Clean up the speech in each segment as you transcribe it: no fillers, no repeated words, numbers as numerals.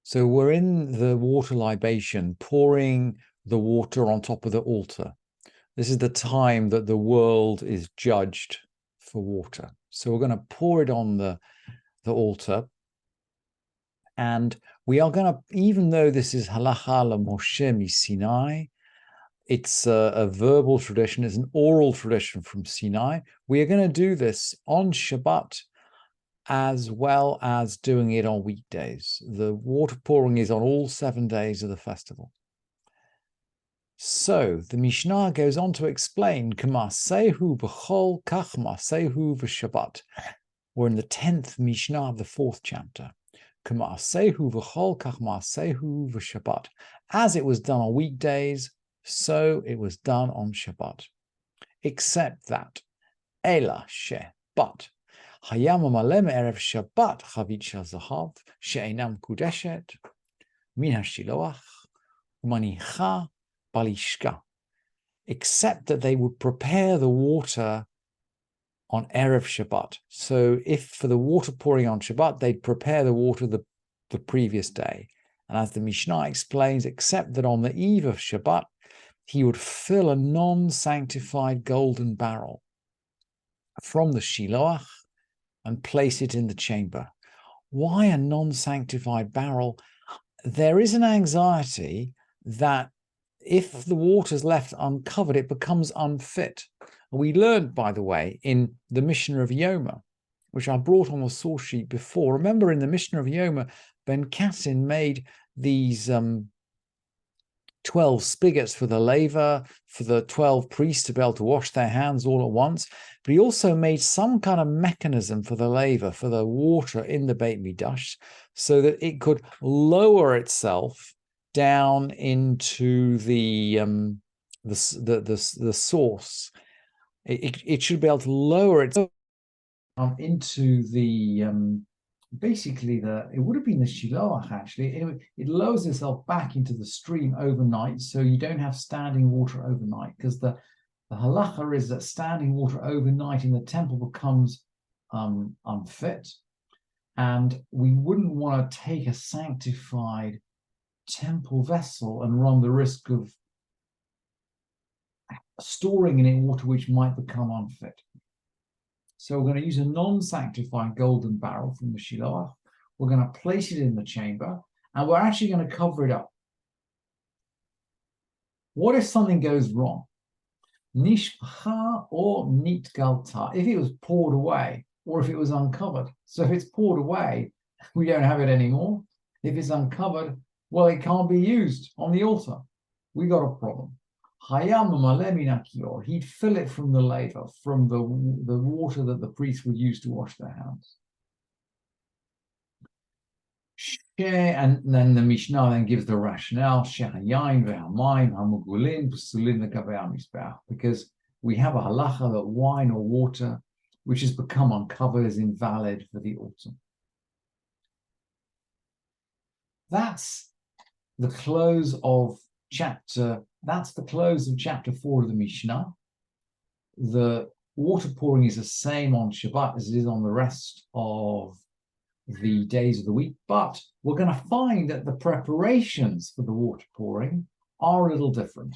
So we're in the water libation, pouring the water on top of the altar. This is the time that the world is judged for water. So we're going to pour it on the altar. And we are going to, even though this is halacha Moshe mi Sinai, it's a verbal tradition, it's an oral tradition from Sinai. We are going to do this on Shabbat as well as doing it on weekdays. The water pouring is on all 7 days of the festival. So the Mishnah goes on to explain, K'masehu b'chol kach masehu v'shabbat. We're in the 10th Mishnah of the 4th chapter. K'masehu v'chol kach masehu v'shabbat. As it was done on weekdays, so it was done on Shabbat. Except that, Ela she, but, Hayam amalem erev Shabbat chavit shel zahav she'einam kudeshet min hashiloach umanicha balishka. Except that they would prepare the water on erev Shabbat. So if for the water pouring on Shabbat, they'd prepare the water the previous day. And as the Mishnah explains, except that on the eve of Shabbat, he would fill a non-sanctified golden barrel from the shiloach and place it in the chamber. Why a non-sanctified barrel? There is an anxiety that if the water is left uncovered, it becomes unfit. We learned, by the way, in the Mishnah of Yoma, which I brought on the source sheet before. Remember, in the Mishnah of Yoma, Ben Kassin made these 12 spigots for the laver, for the 12 priests to be able to wash their hands all at once. But he also made some kind of mechanism for the laver, for the water in the Beit Midrash, so that it could lower itself down into the source. It should be able to lower itself into the basically it would have been the shiloach actually. It lowers itself back into the stream overnight, so you don't have standing water overnight, because the halacha is that standing water overnight in the temple becomes unfit, and we wouldn't want to take a sanctified temple vessel and run the risk of storing in it water which might become unfit. So we're going to use a non-sanctified golden barrel from the shiloach. We're going to place it in the chamber, and we're actually going to cover it up. What if something goes wrong? Nishpacha or nitgalta, if it was poured away or if it was uncovered. So if it's poured away, we don't have it anymore. If it's uncovered, well, it can't be used on the altar. We got a problem. He'd fill it from the laver, from the water that the priest would use to wash their hands. And then the Mishnah then gives the rationale, because we have a halacha that wine or water which has become uncovered is invalid for the altar. That's the close of chapter 4 of the Mishnah. The water pouring is the same on Shabbat as it is on the rest of the days of the week, but we're going to find that the preparations for the water pouring are a little different.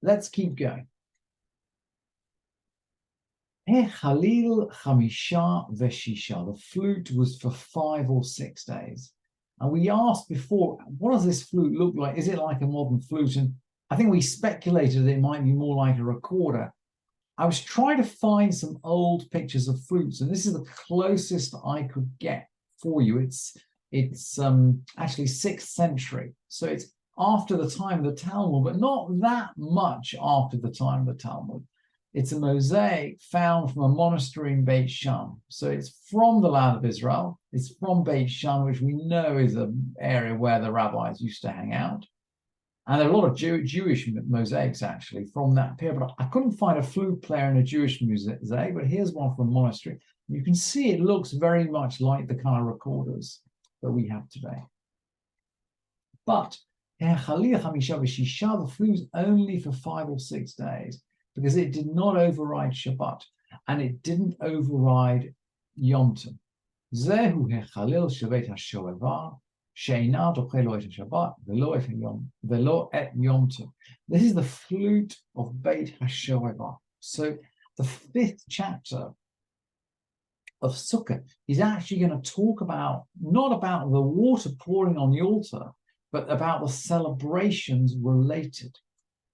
Let's keep going. Chalil Chamisha Veshisha. The flute was for 5 or 6 days. And we asked before, what does this flute look like? Is it like a modern flute? And I think we speculated that it might be more like a recorder. I was trying to find some old pictures of flutes, and this is the closest I could get for you. It's actually 6th century. So it's after the time of the Talmud, but not that much after the time of the Talmud. It's a mosaic found from a monastery in Beit Shan. So it's from the land of Israel. It's from Beit Shan, which we know is an area where the rabbis used to hang out. And there are a lot of Jewish mosaics actually from that period. But I couldn't find a flute player in a Jewish mosaic, but here's one from a monastery. You can see it looks very much like the kind of recorders that we have today. But the flute's only for 5 or 6 days, because it did not override Shabbat, and it didn't override Yom Tov. Zehu hechalil shevet hashoevar She'ena dochelo et Shabbat, velo et Yom Tov. This is the flute of Beit HaShoeva. So the 5th chapter of Sukkah is actually going to talk about, not about the water pouring on the altar, but about the celebrations related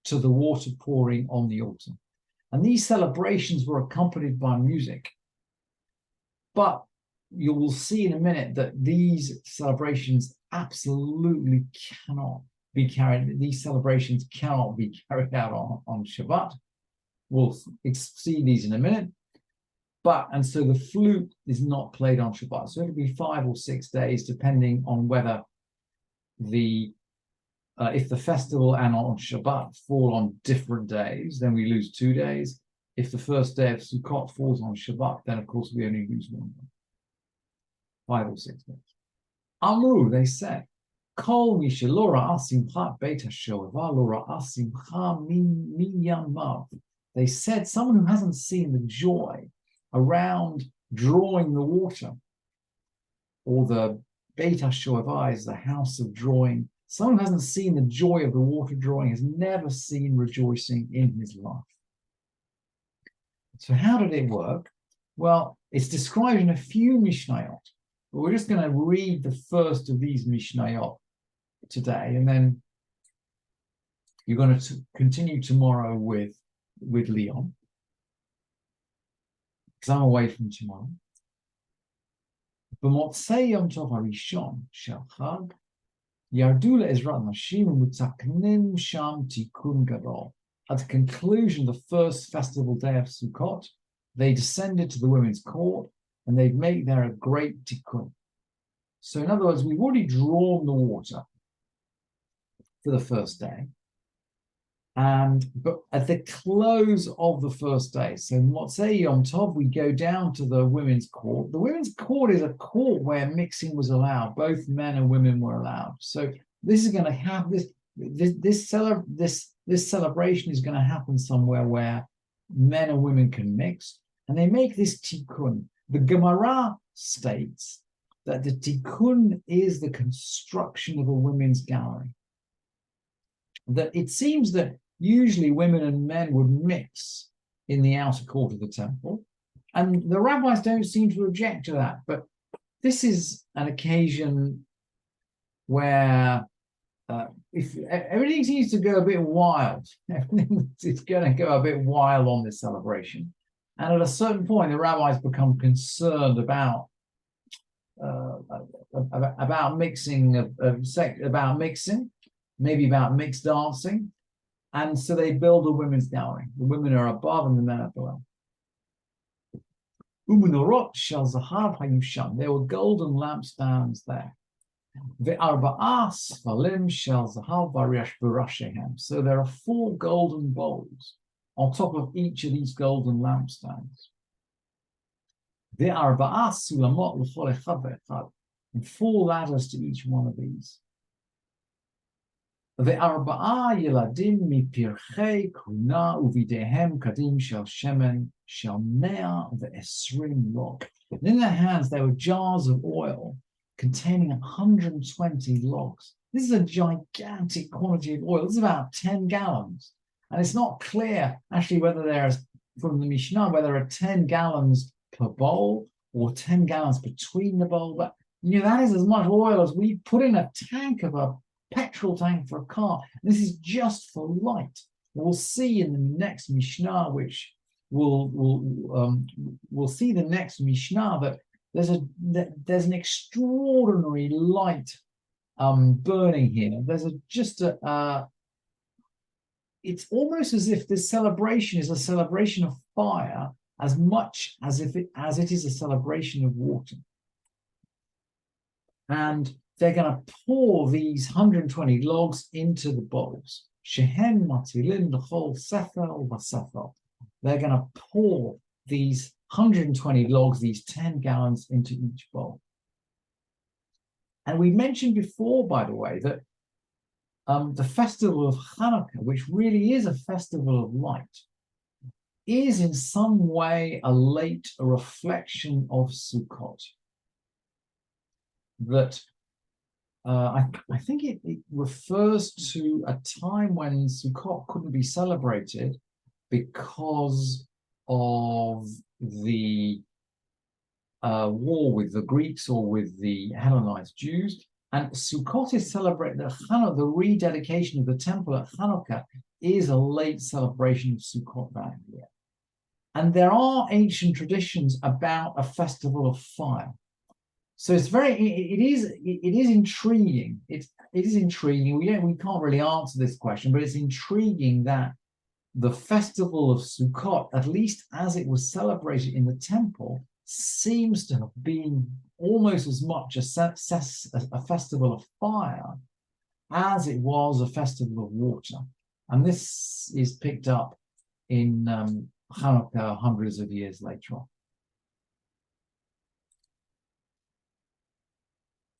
to the water pouring on the altar. And these celebrations were accompanied by music. But you will see in a minute that these celebrations absolutely cannot be carried. These celebrations cannot be carried out on Shabbat. We'll see these in a minute. And so the flute is not played on Shabbat. So it'll be 5 or 6 days, depending on whether if the festival and on Shabbat fall on different days, then we lose 2 days. If the first day of Sukkot falls on Shabbat, then of course we only lose 1 day. 5 or 6 days. Amru, they said, Kol mi shelo ra'a simchat Beit HaShoeva lo ra'a simcha min yamav. They said, someone who hasn't seen the joy around drawing the water, or the Beit HaShoeva is the house of drawing. Someone who hasn't seen the joy of the water drawing has never seen rejoicing in his life. So how did it work? Well, it's described in a few Mishnayot, but we're just going to read the first of these Mishnayot today, and then you're going to continue tomorrow with Leon, because I'm away from tomorrow. B'motzei Yom Tov HaRishon shel Chag yardu le'ezrat nashim u'mutzaknim sham tikun gadol. At the conclusion of the first festival day of Sukkot, they descended to the women's court and they'd make there a great tikkun. So in other words, we've already drawn the water for the first day. But at the close of the first day, so Motzei Yom Tov, we go down to the women's court. The women's court is a court where mixing was allowed. Both men and women were allowed. So this is going to have this celebration is going to happen somewhere where men and women can mix, and they make this tikkun. The Gemara states that the tikkun is the construction of a women's gallery. That it seems that usually women and men would mix in the outer court of the temple, and the rabbis don't seem to object to that. But this is an occasion where if everything seems to go a bit wild, it's going to go a bit wild on this celebration. And at a certain point, the rabbis become concerned about mixing, maybe about mixed dancing. And so they build a women's gallery. The women are above and the men are below. Umunorot shel zahav hayusham. There were golden lampstands there. Ve'arba'ah sfalim shel zahav variash barashehem. So there are 4 golden bowls on top of each of these golden lampstands. Ve'arba'ah sulamot l'chol echad ve'echad. And 4 ladders to each one of these. Ve'arba'ah yeladim mipirchei kuna uvidehem kadim shel shemen shel mea ve'esrim log. And in their hands there were jars of oil containing 120 logs. This is a gigantic quantity of oil. This is about 10 gallons. And it's not clear, actually, whether there's, from the Mishnah, whether there are 10 gallons per bowl or 10 gallons between the bowl. But, that is as much oil as we put in a tank of a petrol tank for a car. This is just for light. We'll see in the next Mishnah, which we'll see the next Mishnah, that there's an extraordinary light burning here. It's almost as if this celebration is a celebration of fire as much as it is a celebration of water. And they're going to pour these 120 logs into the bowls. Shehen matilin l'chol sefel v'sefel. They're going to pour these 120 logs, these 10 gallons, into each bowl. And we mentioned before, by the way, that the festival of Hanukkah, which really is a festival of light, is in some way a reflection of Sukkot. That I think it refers to a time when Sukkot couldn't be celebrated because of the war with the Greeks or with the Hellenized Jews. And Sukkot is celebrated at Hanukkah. The rededication of the temple at Hanukkah is a late celebration of Sukkot that year. And there are ancient traditions about a festival of fire. So it's it is intriguing. It is intriguing. We can't really answer this question, but it's intriguing that the festival of Sukkot, at least as it was celebrated in the temple, seems to have been almost as much a festival of fire as it was a festival of water. And this is picked up in Hanukkah hundreds of years later on.